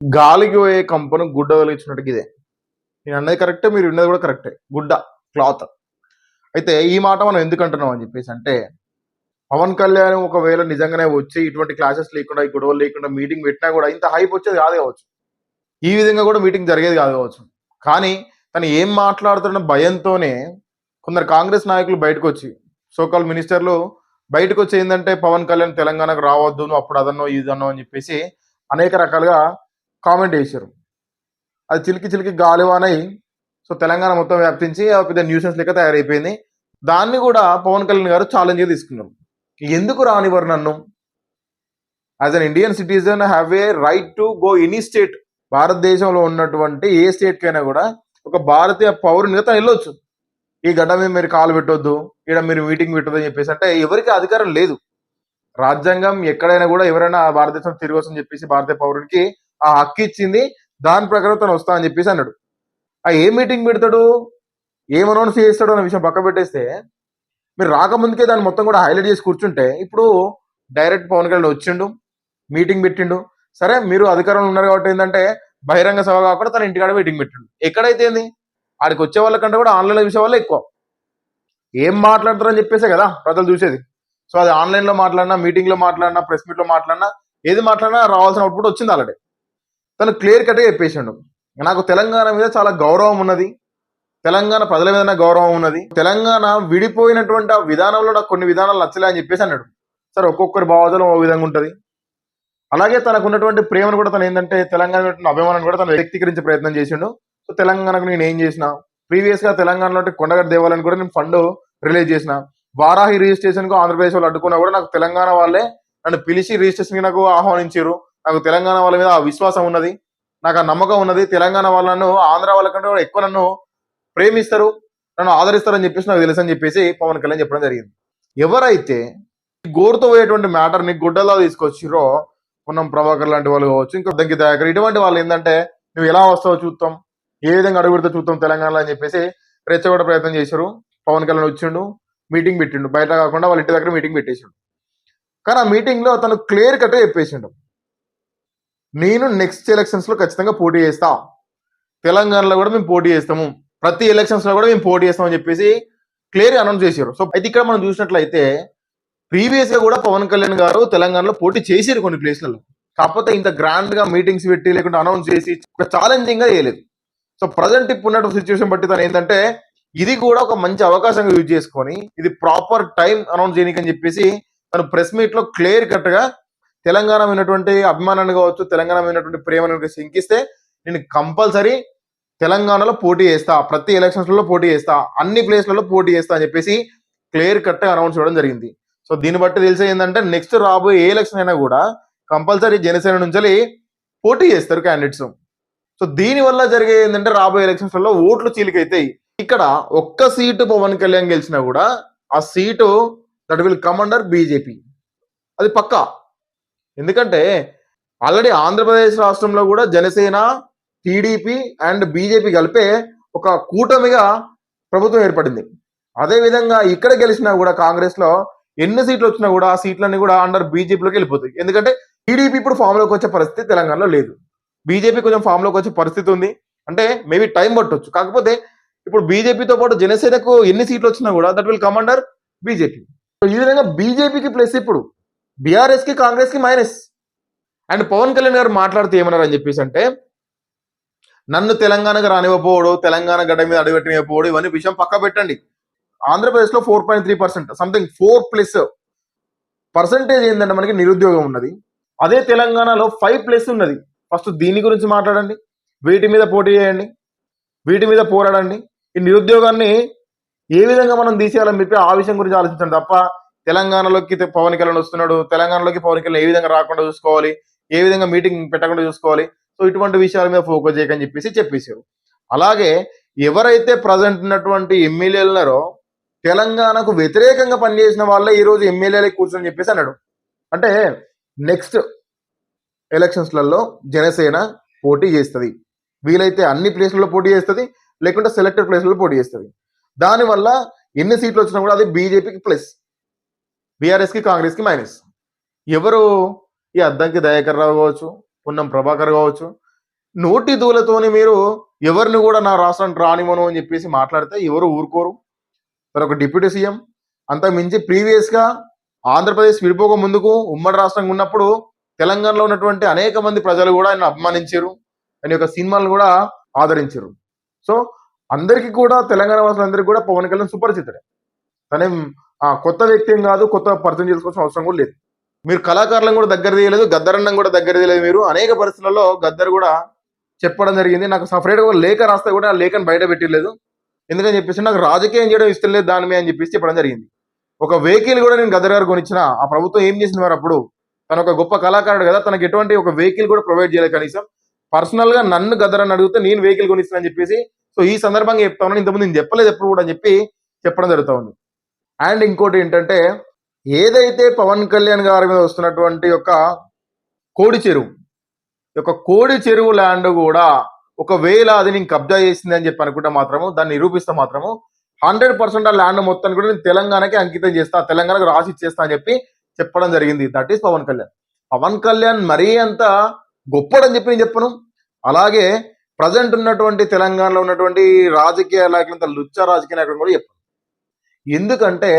గాలికి పోయే కంపను గుడ్డ వెలిగించినట్టుగా ఇదే. నేను అన్నది కరెక్టే, మీరు విన్నది కూడా కరెక్టే. గుడ్డ, క్లాత్. అయితే ఈ మాట మనం ఎందుకు అంటున్నాం అని చెప్పేసి అంటే, పవన్ కళ్యాణ్ ఒకవేళ నిజంగానే వచ్చి ఇటువంటి క్లాసెస్ లేకుండా, ఈ గొడవలు లేకుండా మీటింగ్ పెట్టినా కూడా ఇంత హైప్ వచ్చేది కాదు కావచ్చు. ఈ విధంగా కూడా మీటింగ్ జరిగేది కాదు కావచ్చు. కానీ తను ఏం మాట్లాడుతున్న భయంతోనే కొందరు కాంగ్రెస్ నాయకులు బయటకు వచ్చి, సోకాల్ మినిస్టర్లు బయటకు వచ్చి ఏంటంటే పవన్ కళ్యాణ్ తెలంగాణకు రావద్దు, నువ్వు అప్పుడు అదన్నో ఇదన్నో అని చెప్పేసి అనేక రకాలుగా కామెంట్ చేశారు. అది చిలికి చిలికి గాలివానై సో తెలంగాణ మొత్తం వ్యాప్తించి పెద్ద న్యూసెన్స్ లెక్క తయారైపోయింది. దాన్ని కూడా పవన్ కళ్యాణ్ గారు ఛాలెంజ్ తీసుకున్నారు. ఎందుకు రానివ్వరు నన్ను? As an Indian citizen have a right to go any state. భారతదేశంలో ఉన్నటువంటి ఏ స్టేట్ కైనా కూడా ఒక భారతీయ పౌరునిగా తను వెళ్ళొచ్చు. ఈ గడ్డ మీద మీరు కాలు పెట్టొద్దు, ఇక్కడ మీరు మీటింగ్ పెట్టొద్దు అని చెప్పేసి అంటే ఎవరికి అధికారం లేదు. రాజ్యాంగం ఎక్కడైనా కూడా ఎవరైనా భారతదేశం తిరగొచ్చు అని చెప్పేసి భారతీయ పౌరునికి ఆ హక్కు ఇచ్చింది. దాని ప్రకారం తను వస్తా అని చెప్పేసి అన్నాడు. ఆ ఏ మీటింగ్ పెడతాడు, ఏం అనౌన్స్ చేస్తాడు అన్న విషయం పక్క పెట్టేస్తే, మీరు రాకముందుకే దాన్ని మొత్తం కూడా హైలైట్ చేసి కూర్చుంటే, ఇప్పుడు డైరెక్ట్ పవన్ కళ్యాణ్ వచ్చిండు, మీటింగ్ పెట్టిండు. సరే మీరు అధికారంలో ఉన్నారు కాబట్టి ఏంటంటే బహిరంగ సభ కాకుండా తన ఇంటికాడ మీటింగ్ పెట్టిండు. ఎక్కడైతే ఏంది, ఆడికి వచ్చే వాళ్ళకంటే కూడా ఆన్లైన్లో చూసే వాళ్ళే ఎక్కువ. ఏం మాట్లాడతారని చెప్పేసే కదా ప్రజలు చూసేది. సో అది ఆన్లైన్లో మాట్లాడినా, మీటింగ్లో మాట్లాడినా, ప్రెస్ మీట్లో మాట్లాడినా, ఏది మాట్లాడినా రావాల్సిన అవుట్పుట్ వచ్చింది ఆల్రెడీ. తను క్లియర్ కట్గా చెప్పేసిండు, నాకు తెలంగాణ మీద చాలా గౌరవం ఉన్నది, తెలంగాణ ప్రజల మీద గౌరవం ఉన్నది, తెలంగాణ విడిపోయినటువంటి ఆ విధానంలో నాకు కొన్ని విధానాలు నచ్చలే అని చెప్పేసి అన్నాడు. సరే ఒక్కొక్కరి భావజాలం ఓ విధంగా ఉంటుంది. అలాగే తనకు ఉన్నటువంటి ప్రేమను కూడా తను ఏంటంటే తెలంగాణ అభిమానాన్ని కూడా తను వ్యక్తీకరించే ప్రయత్నం చేసిండు. సో తెలంగాణకు నేను ఏం చేసిన, ప్రీవియస్ గా తెలంగాణలో కొండగట్టు దేవాలని కూడా నేను ఫండ్ రిలీజ్ చేసిన, వారాహి రిజిస్ట్రేషన్ కు ఆంధ్రప్రదేశ్ వాళ్ళు అడ్డుకున్నా కూడా నాకు తెలంగాణ వాళ్ళే నన్ను పిలిచి రిజిస్ట్రేషన్ కి నాకు ఆహ్వానించారు. నాకు తెలంగాణ వాళ్ళ మీద ఆ విశ్వాసం ఉన్నది, నాకు ఆ నమ్మకం ఉన్నది. తెలంగాణ వాళ్ళను ఆంధ్ర వాళ్ళకంటే కూడా ఎక్కువ నన్ను ప్రేమిస్తారు, నన్ను ఆదరిస్తారని చెప్పేసి నాకు తెలుసు అని చెప్పేసి పవన్ కళ్యాణ్ చెప్పడం జరిగింది. ఎవరైతే గోరుతో పోయేటువంటి మ్యాటర్ ని గుడ్డలా తీసుకొచ్చిరో, పొన్నం ప్రభాకర్ లాంటి వాళ్ళు కావచ్చు, ఇంకా దంకి దయాకర్, ఇటువంటి వాళ్ళు ఏంటంటే నువ్వు ఎలా వస్తావో చూస్తాం, ఏ విధంగా అడుగుడితో చూస్తాం తెలంగాణలో అని చెప్పేసి రెచ్చగొట్టే ప్రయత్నం చేశారు. పవన్ కళ్యాణ్ వచ్చిండు, మీటింగ్ పెట్టిండు, బయట కాకుండా వాళ్ళ ఇంటి దగ్గర మీటింగ్ పెట్టేసిండు. కానీ ఆ మీటింగ్ లో తను క్లియర్ కట్ చెప్పేసిండు, నేను నెక్స్ట్ ఎలక్షన్స్ లో ఖచ్చితంగా పోటీ చేస్తా, తెలంగాణలో కూడా మేము పోటీ చేస్తాము, ప్రతి ఎలక్షన్స్ లో కూడా మేము పోటీ చేస్తామని చెప్పేసి క్లియర్ అనౌన్స్ చేశారు. సో అయితే ఇక్కడ మనం చూసినట్లయితే ప్రీవియస్ గా కూడా పవన్ కళ్యాణ్ గారు తెలంగాణలో పోటీ చేశారు కొన్ని ప్లేస్లలో, కాకపోతే ఇంత గ్రాండ్ గా మీటింగ్స్ పెట్టి లేకుంటే అనౌన్స్ చేసి ఛాలెంజింగ్ గా చేయలేదు. సో ప్రజెంట్ ఇప్పుడు ఉన్నటువంటి సిచ్యువేషన్ బట్టి తను ఏంటంటే ఇది కూడా ఒక మంచి అవకాశంగా యూజ్ చేసుకొని ఇది ప్రాపర్ టైం అనౌన్స్ చేయడానికి అని చెప్పేసి తను ప్రెస్ మీట్ లో క్లియర్ కట్ గా తెలంగాణ ఉన్నటువంటి అభిమానాన్ని కావచ్చు, తెలంగాణ ఉన్నటువంటి ప్రేమను శంకిస్తే నేను కంపల్సరీ తెలంగాణలో పోటీ చేస్తా, ప్రతి ఎలక్షన్స్ లో పోటీ చేస్తా, అన్ని ప్లేస్లలో పోటీ చేస్తా అని చెప్పేసి క్లియర్ కట్ గా అనౌన్స్ చేయడం జరిగింది. సో దీన్ని బట్టి తెలిసే ఏంటంటే నెక్స్ట్ రాబోయే ఏ ఎలక్షన్ అయినా కూడా కంపల్సరీ జనసేన నుంచి పోటీ చేస్తారు క్యాండిడేట్స్. సో దీని వల్ల జరిగే ఏంటంటే రాబోయే ఎలక్షన్స్ లో ఓట్లు చీలికైతాయి. ఇక్కడ ఒక్క సీటు పవన్ కళ్యాణ్ గెలిచినా కూడా ఆ seat that will come under BJP, అది పక్కా. ఎందుకంటే ఆల్రెడీ ఆంధ్రప్రదేశ్ రాష్ట్రంలో కూడా జనసేన, టీడీపీ అండ్ బీజేపీ కలిపే ఒక కూటమిగా ప్రభుత్వం ఏర్పడింది. అదే విధంగా ఇక్కడ గెలిచినా కూడా కాంగ్రెస్ లో ఎన్ని సీట్లు వచ్చినా కూడా ఆ సీట్లన్నీ కూడా అండర్ బీజేపీలోకి వెళ్ళిపోతాయి. ఎందుకంటే టీడీపీ ఇప్పుడు ఫామ్ లోకి వచ్చే పరిస్థితి తెలంగాణలో లేదు, బీజేపీ కొంచెం ఫామ్ లోకి వచ్చే పరిస్థితి ఉంది. అంటే మేబీ టైం పట్టొచ్చు, కాకపోతే ఇప్పుడు బీజేపీతో పాటు జనసేనకు ఎన్ని సీట్లు వచ్చినా కూడా that will come under BJP. ఈ విధంగా బీజేపీకి ప్లస్, ఇప్పుడు బీఆర్ఎస్ కి కాంగ్రెస్ కి మైనస్. అండ్ పవన్ కళ్యాణ్ గారు మాట్లాడుతూ ఏమన్నారు అని చెప్పేసి అంటే, నన్ను తెలంగాణకు రానివ్వపోవడు, తెలంగాణ గడ్డ మీద అడుగుపెట్టినపోవడు, ఇవన్నీ విషయం పక్క పెట్టండి. ఆంధ్రప్రదేశ్ లో 4.3% సంథింగ్ 4+ ఏంటంటే మనకి నిరుద్యోగం ఉన్నది. అదే తెలంగాణలో 5+ ఉన్నది. ఫస్ట్ దీని గురించి మాట్లాడండి, వీటి మీద పోటీ చేయండి, వీటి మీద పోరాడండి. ఈ నిరుద్యోగాన్ని ఏ విధంగా మనం తీసేయాలని చెప్పి ఆ విషయం గురించి ఆలోచించండి తప్ప తెలంగాణలోకి పవన్ కళ్యాణ్ వస్తున్నాడు, తెలంగాణలోకి పవన్ కళ్యాణ్ ఏ విధంగా రాకుండా చూసుకోవాలి, ఏ విధంగా మీటింగ్ పెట్టకుండా చూసుకోవాలి, సో ఇటువంటి విషయాల మీద ఫోకస్ చేయకని చెప్పేసారు. అలాగే ఎవరైతే ప్రజెంట్ ఉన్నటువంటి ఎమ్మెల్యేలు ఉన్నారో తెలంగాణకు వ్యతిరేకంగా పనిచేసిన వాళ్ళే ఈ రోజు ఎమ్మెల్యేలకి కూర్చొని చెప్పేసి అన్నాడు. అంటే నెక్స్ట్ ఎలక్షన్స్లలో జనసేన పోటీ చేస్తుంది, వీలైతే అన్ని ప్లేస్లలో పోటీ చేస్తుంది, లేకుంటే సెలెక్టెడ్ ప్లేస్లలో పోటీ చేస్తుంది. దానివల్ల ఎన్ని సీట్లు వచ్చినా కూడా అది బీజేపీకి ప్లస్, బీఆర్ఎస్కి కాంగ్రెస్ కి మైనస్. ఎవరు ఈ అద్దంకి దయాకర్ రావు కావచ్చు, పొన్నం ప్రభాకర్ కావచ్చు, నోటి దూలతోని మీరు ఎవరిని కూడా నా రాష్ట్రానికి రానివ్వను అని చెప్పేసి మాట్లాడితే ఎవరు ఊరుకోరు. మరి ఒక డిప్యూటీ సీఎం అంతకు మించి ప్రీవియస్గా ఆంధ్రప్రదేశ్ విడిపోక ముందుకు ఉమ్మడి రాష్ట్రంగా ఉన్నప్పుడు తెలంగాణలో ఉన్నటువంటి అనేక మంది ప్రజలు కూడా ఆయన అభిమానించారు, ఆయన యొక్క సినిమాలు కూడా ఆదరించారు. సో అందరికీ కూడా తెలంగాణ వాసులందరికీ కూడా పవన్ కళ్యాణ్ సుపరిచితుడే. తనేం కొత్త వ్యక్తి ఏం కాదు, కొత్త పరిచయం చేసుకోవాల్సిన అవసరం కూడా లేదు. మీరు కళాకారులను కూడా దగ్గర తీయలేదు, గద్దరన్నం కూడా దగ్గర తీయలేదు. మీరు అనేక పరిస్థితుల్లో గద్దర్ కూడా చెప్పడం జరిగింది, నాకు సపరేట్గా ఒక లేఖ రాస్తే కూడా ఆ లేఖను బయట పెట్టలేదు, ఎందుకని చెప్పేసి నాకు రాజకీయం చేయడం ఇష్టం లేదు దాని మీద అని చెప్పేసి చెప్పడం జరిగింది. ఒక వెహికల్ కూడా నేను గద్దర్ గారు కొనిచ్చిన, ఆ ప్రభుత్వం ఏం చేసింది వారు అప్పుడు? తను ఒక గొప్ప కళాకారుడు కదా, తనకి ఎటువంటి ఒక వెహికల్ కూడా ప్రొవైడ్ చేయలేదు. కనీసం పర్సనల్ గా నన్ను గద్దర్ అని అడిగితే నేను వెహికల్ కొనిస్తానని చెప్పేసి, సో ఈ సందర్భంగా చెప్తాను, ఇంతకుముందు నేను చెప్పలేదు ఎప్పుడు కూడా అని చెప్పి చెప్పడం జరుగుతూ ఉంది. అండ్ ఇంకోటి ఏంటంటే, ఏదైతే పవన్ కళ్యాణ్ గారి మీద వస్తున్నటువంటి యొక్క కోడి చెరువు, యొక్క కోడి చెరువు ల్యాండ్ కూడా ఒకవేళ అది నేను కబ్జా చేసింది అని చెప్పి అనుకుంటే మాత్రము, దాన్ని నిరూపిస్తే మాత్రము 100% ఆ ల్యాండ్ మొత్తాన్ని కూడా నేను తెలంగాణకి అంకితం చేస్తా, తెలంగాణకు రాసి ఇచ్చేస్తా అని చెప్పి చెప్పడం జరిగింది. That is Pawan Kalyan. పవన్ కళ్యాణ్ మరీ అంత గొప్పడని చెప్పి నేను చెప్పను. అలాగే ప్రజెంట్ ఉన్నటువంటి తెలంగాణలో ఉన్నటువంటి రాజకీయ నాయకులంత లుచ్చ రాజకీయ నాయకులు కూడా చెప్పను. ఎందుకంటే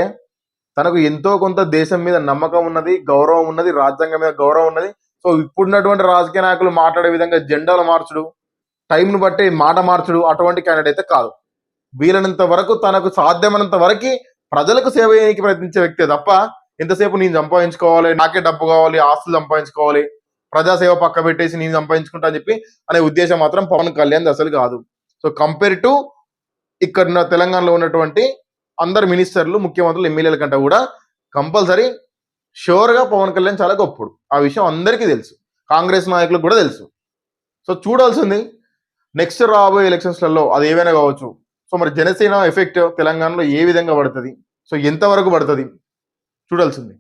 తనకు ఎంతో కొంత దేశం మీద నమ్మకం ఉన్నది, గౌరవం ఉన్నది, రాజ్యాంగం మీద గౌరవం ఉన్నది. సో ఇప్పుడున్నటువంటి రాజకీయ నాయకులు మాట్లాడే విధంగా జెండాలు మార్చుడు, టైంను బట్టి మాట మార్చుడు అటువంటి క్యాండిడేట్ అయితే కాదు. వీలైనంత వరకు తనకు సాధ్యమైనంత వరకు ప్రజలకు సేవ చేయడానికి ప్రయత్నించే వ్యక్తే తప్ప, ఎంతసేపు నేను సంపాదించుకోవాలి, నాకే డబ్బు కావాలి, ఆస్తులు సంపాదించుకోవాలి, ప్రజాసేవ పక్క పెట్టేసి నేను సంపాదించుకుంటా అని చెప్పి అనే ఉద్దేశం మాత్రం పవన్ కళ్యాణ్ అసలు కాదు. సో కంపేర్ టు ఇక్కడ తెలంగాణలో ఉన్నటువంటి అందరు మినిస్టర్లు, ముఖ్యమంత్రులు, ఎమ్మెల్యేల కంటే కూడా కంపల్సరీ షూర్గా పవన్ కళ్యాణ్ చాలా గొప్పడు. ఆ విషయం అందరికీ తెలుసు, కాంగ్రెస్ నాయకులకు కూడా తెలుసు. సో చూడాల్సింది నెక్స్ట్ రాబోయే ఎలక్షన్స్లలో అది ఏవైనా కావచ్చు. సో మరి జనసేన ఎఫెక్ట్ తెలంగాణలో ఏ విధంగా పడుతుంది, సో ఎంతవరకు పడుతుంది చూడాల్సింది.